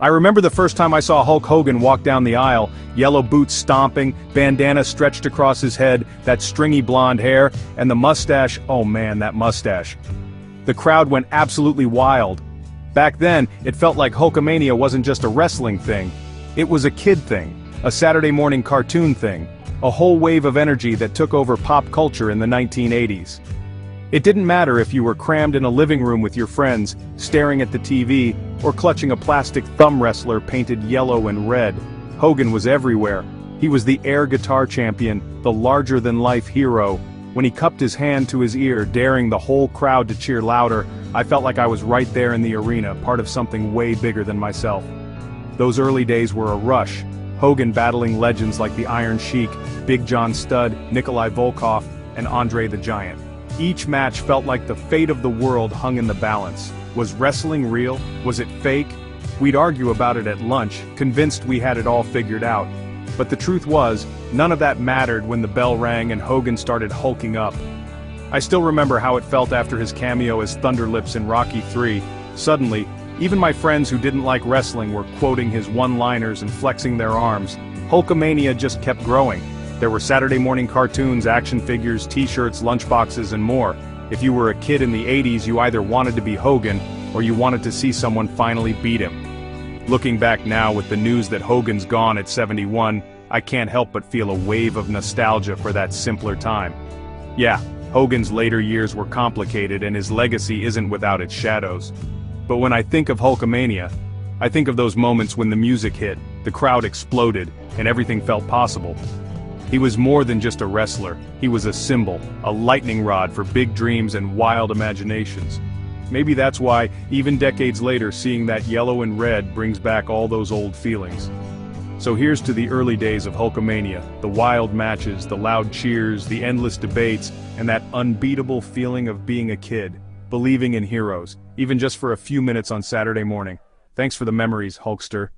I remember the first time I saw Hulk Hogan walk down the aisle, yellow boots stomping, bandana stretched across his head, that stringy blonde hair, and the mustache. Oh man, that mustache. The crowd went absolutely wild. Back then, it felt like Hulkamania wasn't just a wrestling thing. It was a kid thing, a Saturday morning cartoon thing, a whole wave of energy that took over pop culture in the 1980s. It didn't matter if you were crammed in a living room with your friends, staring at the TV, or clutching a plastic thumb wrestler painted yellow and red. Hogan was everywhere. He was the air guitar champion, the larger-than-life hero. When he cupped his hand to his ear, daring the whole crowd to cheer louder, I felt like I was right there in the arena, part of something way bigger than myself. Those early days were a rush. Hogan battling legends like the Iron Sheik, Big John Studd, Nikolai Volkov, and Andre the Giant. Each match felt like the fate of the world hung in the balance. Was wrestling real? Was it fake? We'd argue about it at lunch, convinced we had it all figured out. But the truth was, none of that mattered when the bell rang and Hogan started hulking up. I still remember how it felt after his cameo as Thunderlips in Rocky III. Suddenly, even my friends who didn't like wrestling were quoting his one-liners and flexing their arms. Hulkamania just kept growing. There were Saturday morning cartoons, action figures, t-shirts, lunchboxes, and more. If you were a kid in the 80s, you either wanted to be Hogan, or you wanted to see someone finally beat him. Looking back now with the news that Hogan's gone at 71, I can't help but feel a wave of nostalgia for that simpler time. Yeah, Hogan's later years were complicated and his legacy isn't without its shadows. But when I think of Hulkamania, I think of those moments when the music hit, the crowd exploded, and everything felt possible. He was more than just a wrestler. He was a symbol, a lightning rod for big dreams and wild imaginations. Maybe that's why, even decades later, seeing that yellow and red brings back all those old feelings. So here's to the early days of Hulkamania, the wild matches, the loud cheers, the endless debates, and that unbeatable feeling of being a kid, believing in heroes, even just for a few minutes on Saturday morning. Thanks for the memories, Hulkster.